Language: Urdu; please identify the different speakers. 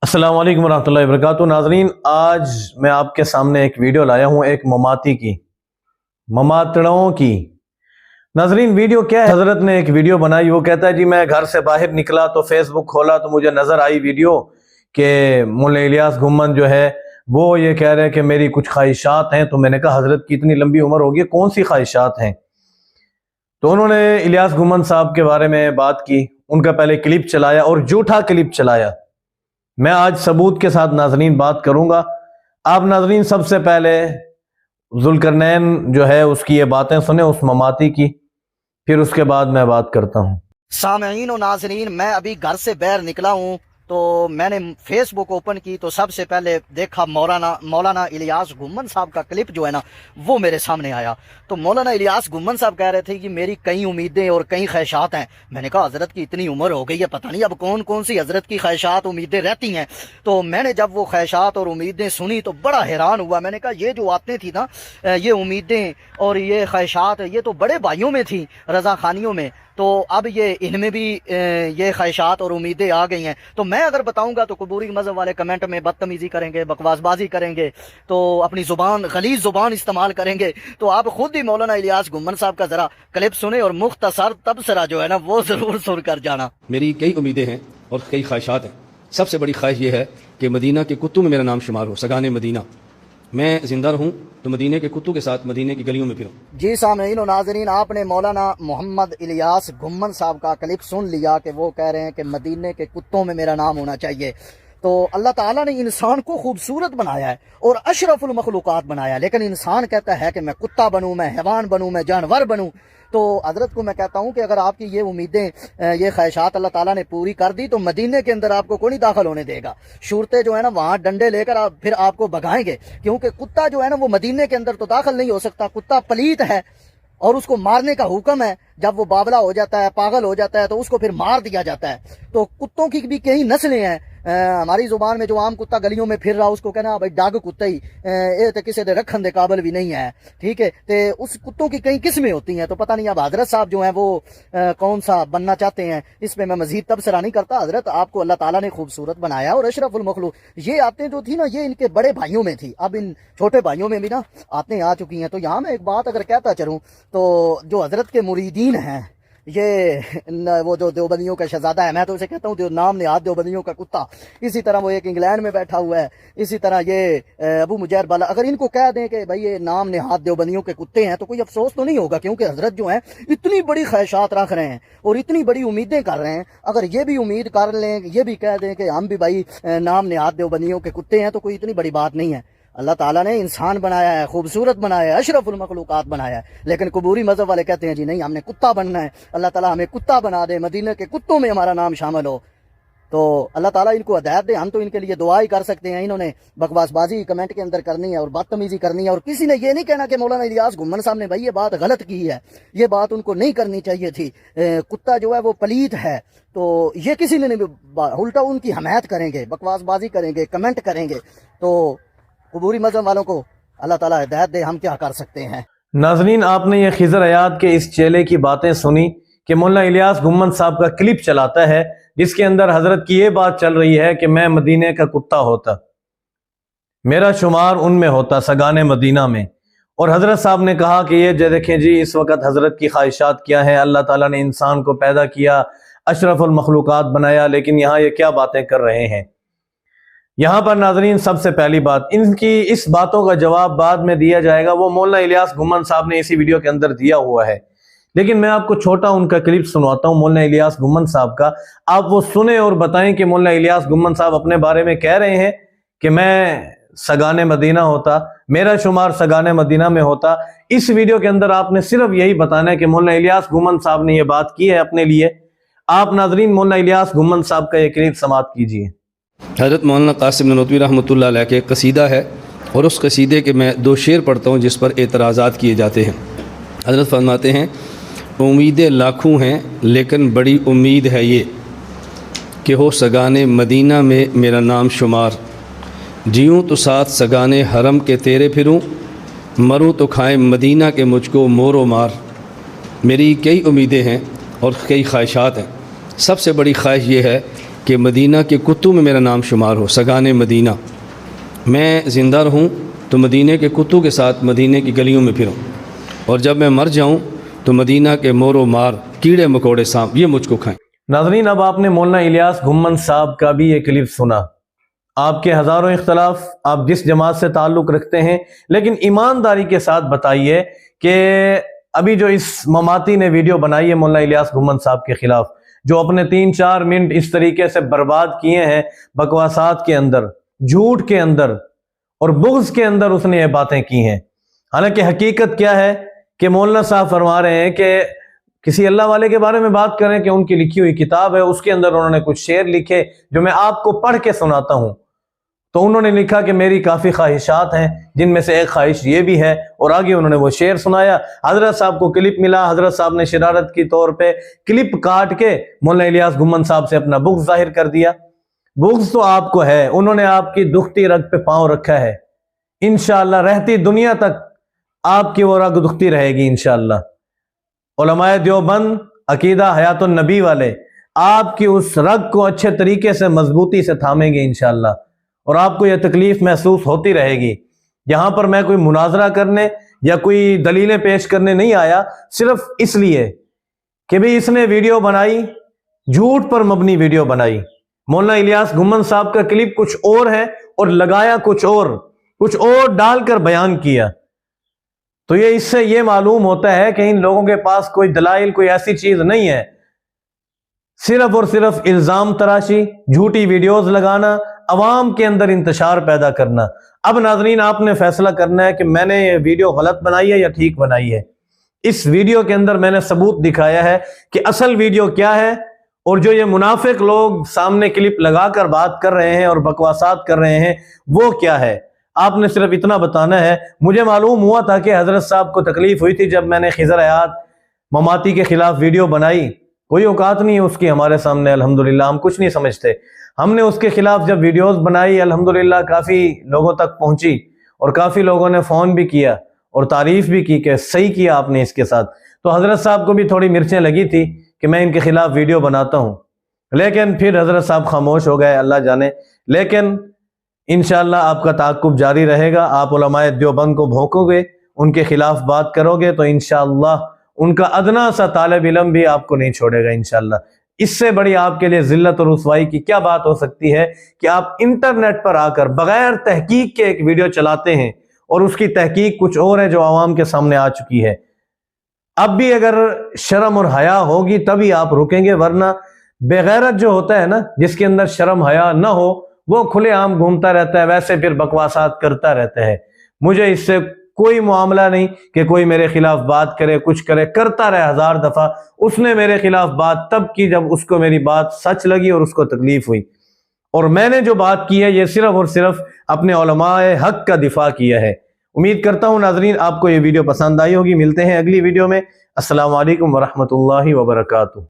Speaker 1: السلام علیکم ورحمۃ اللہ وبرکاتہ۔ ناظرین، آج میں آپ کے سامنے ایک ویڈیو لایا ہوں ایک مماطڑوں کی۔ ناظرین، ویڈیو کیا ہے؟ حضرت نے ایک ویڈیو بنائی، وہ کہتا ہے جی میں گھر سے باہر نکلا تو فیس بک کھولا تو مجھے نظر آئی ویڈیو کہ مولانا الیاس گھمن جو ہے وہ یہ کہہ رہے ہیں کہ میری کچھ خواہشات ہیں۔ تو میں نے کہا حضرت کی اتنی لمبی عمر ہوگی، کون سی خواہشات ہیں؟ تو انہوں نے الیاس گھمن صاحب کے بارے میں بات کی، ان کا پہلے کلپ چلایا اور جھوٹا کلپ چلایا۔ میں آج ثبوت کے ساتھ ناظرین بات کروں گا۔ آپ ناظرین سب سے پہلے ذوالقرنین جو ہے اس کی یہ باتیں سنیں، اس مماتی کی، پھر اس کے بعد میں بات کرتا ہوں۔
Speaker 2: سامعین و ناظرین، میں ابھی گھر سے باہر نکلا ہوں تو میں نے فیس بک اوپن کی تو سب سے پہلے دیکھا مولانا الیاس گھمن صاحب کا کلپ جو ہے نا وہ میرے سامنے آیا۔ تو مولانا الیاس گھمن صاحب کہہ رہے تھے کہ میری کئی امیدیں اور کئی خواہشات ہیں۔ میں نے کہا حضرت کی اتنی عمر ہو گئی ہے، پتہ نہیں اب کون کون سی حضرت کی خواہشات امیدیں رہتی ہیں۔ تو میں نے جب وہ خواہشات اور امیدیں سنی تو بڑا حیران ہوا۔ میں نے کہا یہ جو آتے تھی نا، یہ امیدیں اور یہ خواہشات یہ تو بڑے بھائیوں میں تھیں، رضا خانیوں میں، تو اب یہ ان میں بھی یہ خواہشات اور امیدیں آ گئی ہیں۔ تو میں اگر بتاؤں گا تو قبوری مذہب والے کمنٹ میں بدتمیزی کریں گے، بکواس بازی کریں گے، تو اپنی زبان غلیظ زبان استعمال کریں گے۔ تو آپ خود ہی مولانا الیاس گھمن صاحب کا ذرا کلپ سنیں اور مختصر تبصرہ جو ہے نا وہ ضرور سن کر جانا۔
Speaker 3: میری کئی امیدیں ہیں اور کئی خواہشات ہیں۔ سب سے بڑی خواہش یہ ہے کہ مدینہ کے کتوں میں میرا نام شمار ہو، سگان مدینہ۔ میں زندہ رہوں تو مدینہ کے کتوں کے ساتھ مدینہ کی گلیوں میں پھروں۔
Speaker 2: جی سامعین و ناظرین، آپ نے مولانا محمد الیاس گھمن صاحب کا کلپ سن لیا کہ وہ کہہ رہے ہیں کہ مدینے کے کتوں میں میرا نام ہونا چاہیے۔ تو اللہ تعالیٰ نے انسان کو خوبصورت بنایا ہے اور اشرف المخلوقات بنایا ہے، لیکن انسان کہتا ہے کہ میں کتا بنوں، میں حیوان بنوں، میں جانور بنوں۔ تو حضرت کو میں کہتا ہوں کہ اگر آپ کی یہ امیدیں، یہ خواہشات اللہ تعالیٰ نے پوری کر دی تو مدینے کے اندر آپ کو کوئی نہیں داخل ہونے دے گا۔ شورتیں جو ہے نا وہاں ڈنڈے لے کر پھر آپ کو بھگائیں گے، کیونکہ کتا جو ہے نا وہ مدینے کے اندر تو داخل نہیں ہو سکتا۔ کتا پلیت ہے اور اس کو مارنے کا حکم ہے۔ جب وہ باولا ہو جاتا ہے، پاگل ہو جاتا ہے تو اس کو پھر مار دیا جاتا ہے۔ تو کتوں کی بھی کئی نسلیں ہیں۔ ہماری زبان میں جو عام کتا گلیوں میں پھر رہا اس کو کہنا بھائی ڈاگ کتا ہی، یہ تو کسی دے رکھن دے قابل بھی نہیں ہے، ٹھیک ہے۔ تو اس کتوں کی کئی قسمیں ہوتی ہیں، تو پتہ نہیں اب حضرت صاحب جو ہیں وہ کون سا بننا چاہتے ہیں، اس پہ میں مزید تبصرہ نہیں کرتا۔ حضرت آپ کو اللہ تعالیٰ نے خوبصورت بنایا اور اشرف المخلوق۔ یہ آتے جو تھی نا یہ ان کے بڑے بھائیوں میں تھی، اب ان چھوٹے بھائیوں میں بھی نا آتے آ چکی ہیں۔ تو یہاں میں ایک بات اگر کہتا چلوں تو جو حضرت کے مریدین ہیں، یہ وہ جو دیوبندیوں کا شہزادہ ہے، میں تو اسے کہتا ہوں نام نہاد دیوبندیوں کا کتا، اسی طرح وہ ایک انگلینڈ میں بیٹھا ہوا ہے، اسی طرح یہ ابو مجیر بالا، اگر ان کو کہہ دیں کہ بھائی یہ نام نہاد دیوبندیوں کے کتے ہیں تو کوئی افسوس تو نہیں ہوگا، کیونکہ حضرت جو ہیں اتنی بڑی خواہشات رکھ رہے ہیں اور اتنی بڑی امیدیں کر رہے ہیں۔ اگر یہ بھی امید کر لیں، یہ بھی کہہ دیں کہ ہم بھی بھائی نام نہاد دیوبندیوں کے کتے ہیں تو کوئی اتنی بڑی بات نہیں ہے۔ اللہ تعالیٰ نے انسان بنایا ہے، خوبصورت بنایا ہے، اشرف المخلوقات بنایا ہے، لیکن قبوری مذہب والے کہتے ہیں جی نہیں، ہم نے کتا بننا ہے، اللہ تعالیٰ ہمیں کتا بنا دے، مدینہ کے کتوں میں ہمارا نام شامل ہو۔ تو اللہ تعالیٰ ان کو ہدایت دے، ہم تو ان کے لیے دعا ہی کر سکتے ہیں۔ انہوں نے بکواس بازی کمنٹ کے اندر کرنی ہے اور بدتمیزی کرنی ہے، اور کسی نے یہ نہیں کہنا کہ مولانا الیاس گھمن صاحب نے بھائی یہ بات غلط کی ہے، یہ بات ان کو نہیں کرنی چاہیے تھی۔ کتا جو ہے وہ پلیت ہے، تو یہ کسی نے نہیں، الٹا ان کی حمایت کریں گے، بکواس بازی کریں گے، کمنٹ کریں گے۔ تو قبوری مذہب والوں کو اللہ تعالیٰ ہدایت دے، ہم کیا کر سکتے ہیں۔
Speaker 1: ناظرین، آپ نے یہ خضر حیات کے اس چیلے کی باتیں سنی کہ مولانا الیاس گھمن صاحب کا کلپ چلاتا ہے جس کے اندر حضرت کی یہ بات چل رہی ہے کہ میں مدینے کا کتا ہوتا، میرا شمار ان میں ہوتا، سگان مدینہ میں۔ اور حضرت صاحب نے کہا کہ یہ دیکھیں جی اس وقت حضرت کی خواہشات کیا ہیں، اللہ تعالیٰ نے انسان کو پیدا کیا، اشرف المخلوقات بنایا، لیکن یہاں یہ کیا باتیں کر رہے ہیں۔ یہاں پر ناظرین سب سے پہلی بات، ان کی اس باتوں کا جواب بعد میں دیا جائے گا، وہ مولانا الیاس گھمن صاحب نے اسی ویڈیو کے اندر دیا ہوا ہے، لیکن میں آپ کو چھوٹا ان کا کلپ سنواتا ہوں مولانا الیاس گھمن صاحب کا، آپ وہ سنیں اور بتائیں کہ مولانا الیاس گھمن صاحب اپنے بارے میں کہہ رہے ہیں کہ میں سگان مدینہ ہوتا، میرا شمار سگان مدینہ میں ہوتا۔ اس ویڈیو کے اندر آپ نے صرف یہی بتانا ہے کہ مولانا الیاس گھمن صاحب نے یہ بات کی ہے اپنے لیے۔ آپ ناظرین مولانا الیاس گھمن صاحب کا یہ کلپ سماعت کیجیے۔
Speaker 3: حضرت مولانا قاسم نانوتوی رحمۃ اللہ علیہ کے ایک قصیدہ ہے اور اس قصیدے کے میں 2 شعر پڑھتا ہوں جس پر اعتراضات کیے جاتے ہیں۔ حضرت فرماتے ہیں امیدیں لاکھوں ہیں لیکن بڑی امید ہے یہ کہ ہو سگان مدینہ میں میرا نام شمار، جیوں تو ساتھ سگان حرم کے تیرے پھروں، مروں تو کھائیں مدینہ کے مجھ کو مور و مار۔ میری کئی امیدیں ہیں اور کئی خواہشات ہیں، سب سے بڑی خواہش یہ ہے کہ مدینہ کے کتوں میں میرا نام شمار ہو، سگان مدینہ، میں زندہ رہوں تو مدینہ کے کتوں کے ساتھ مدینہ کی گلیوں میں پھروں، اور جب میں مر جاؤں تو مدینہ کے مور و مار، کیڑے مکوڑے، سانپ یہ مجھ کو کھائیں۔
Speaker 1: ناظرین، اب آپ نے مولانا الیاس گھمن صاحب کا بھی یہ کلپ سنا۔ آپ کے ہزاروں اختلاف، آپ جس جماعت سے تعلق رکھتے ہیں، لیکن ایمانداری کے ساتھ بتائیے کہ ابھی جو اس مماتی نے ویڈیو بنائی ہے مولانا الیاس گھمن صاحب کے خلاف، جو اپنے 3-4 منٹ اس طریقے سے برباد کیے ہیں بکواسات کے اندر، جھوٹ کے اندر اور بغض کے اندر اس نے یہ باتیں کی ہیں۔ حالانکہ حقیقت کیا ہے کہ مولانا صاحب فرما رہے ہیں کہ کسی اللہ والے کے بارے میں بات کریں کہ ان کی لکھی ہوئی کتاب ہے، اس کے اندر انہوں نے کچھ شعر لکھے جو میں آپ کو پڑھ کے سناتا ہوں۔ تو انہوں نے لکھا کہ میری کافی خواہشات ہیں، جن میں سے ایک خواہش یہ بھی ہے، اور آگے انہوں نے وہ شعر سنایا۔ حضرت صاحب کو کلپ ملا، حضرت صاحب نے شرارت کی طور پہ کلپ کاٹ کے مولانا الیاس گھمن صاحب سے اپنا بغض ظاہر کر دیا۔ بغض تو آپ کو ہے، انہوں نے آپ کی دکھتی رگ پہ پاؤں رکھا ہے، انشاءاللہ رہتی دنیا تک آپ کی وہ رگ دکھتی رہے گی انشاءاللہ۔ علماء دیوبند، عقیدہ حیات النبی والے آپ کی اس رگ کو اچھے طریقے سے مضبوطی سے تھامیں گے انشاءاللہ، اور آپ کو یہ تکلیف محسوس ہوتی رہے گی۔ یہاں پر میں کوئی مناظرہ کرنے یا کوئی دلیلیں پیش کرنے نہیں آیا، صرف اس لیے کہ بھی اس نے ویڈیو بنائی، جھوٹ پر مبنی ویڈیو بنائی۔ مولانا الیاس گھمن صاحب کا کلپ کچھ اور ہے اور لگایا کچھ اور ڈال کر بیان کیا۔ تو یہ اس سے یہ معلوم ہوتا ہے کہ ان لوگوں کے پاس کوئی دلائل، کوئی ایسی چیز نہیں ہے، صرف اور صرف الزام تراشی، جھوٹی ویڈیوز لگانا، عوام کے اندر انتشار پیدا کرنا۔ اب ناظرین، آپ نے فیصلہ کرنا ہے کہ میں نے یہ ویڈیو غلط بنائی ہے یا ٹھیک بنائی ہے۔ اس ویڈیو کے اندر میں نے ثبوت دکھایا ہے کہ اصل ویڈیو کیا ہے، اور جو یہ منافق لوگ سامنے کلپ لگا کر بات کر رہے ہیں اور بکواسات کر رہے ہیں وہ کیا ہے۔ آپ نے صرف اتنا بتانا ہے۔ مجھے معلوم ہوا تھا کہ حضرت صاحب کو تکلیف ہوئی تھی جب میں نے خضر حیات مماتی کے خلاف ویڈیو بنائی۔ کوئی اوقات نہیں ہے اس کی ہمارے سامنے، الحمدللہ ہم کچھ نہیں سمجھتے۔ ہم نے اس کے خلاف جب ویڈیوز بنائی، الحمدللہ کافی لوگوں تک پہنچی، اور کافی لوگوں نے فون بھی کیا اور تعریف بھی کی کہ صحیح کیا آپ نے اس کے ساتھ۔ تو حضرت صاحب کو بھی تھوڑی مرچیں لگی تھی کہ میں ان کے خلاف ویڈیو بناتا ہوں، لیکن پھر حضرت صاحب خاموش ہو گئے، اللہ جانے۔ لیکن انشاءاللہ آپ کا تعاقب جاری رہے گا، آپ علماء دیوبند کو بھونکو گے، ان کے خلاف بات کرو گے تو انشاءاللہ ان کا ادنا سا طالب علم بھی آپ کو نہیں چھوڑے گا انشاءاللہ۔ اس سے بڑی آپ کے لیے ذلت اور رسوائی کی کیا بات ہو سکتی ہے کہ آپ انٹرنیٹ پر آ کر بغیر تحقیق کے ایک ویڈیو چلاتے ہیں، اور اس کی تحقیق کچھ اور ہے جو عوام کے سامنے آ چکی ہے۔ اب بھی اگر شرم اور حیا ہوگی تبھی آپ رکیں گے، ورنہ بے غیرت جو ہوتا ہے نا، جس کے اندر شرم حیا نہ ہو، وہ کھلے عام گھومتا رہتا ہے، ویسے پھر بکواسات کرتا رہتا ہے۔ مجھے اس سے کوئی معاملہ نہیں کہ کوئی میرے خلاف بات کرے، کچھ کرے، کرتا رہے 1000 دفعہ۔ اس نے میرے خلاف بات تب کی جب اس کو میری بات سچ لگی اور اس کو تکلیف ہوئی، اور میں نے جو بات کی ہے یہ صرف اور صرف اپنے علماء حق کا دفاع کیا ہے۔ امید کرتا ہوں ناظرین آپ کو یہ ویڈیو پسند آئی ہوگی۔ ملتے ہیں اگلی ویڈیو میں۔ السلام علیکم ورحمۃ اللہ وبرکاتہ۔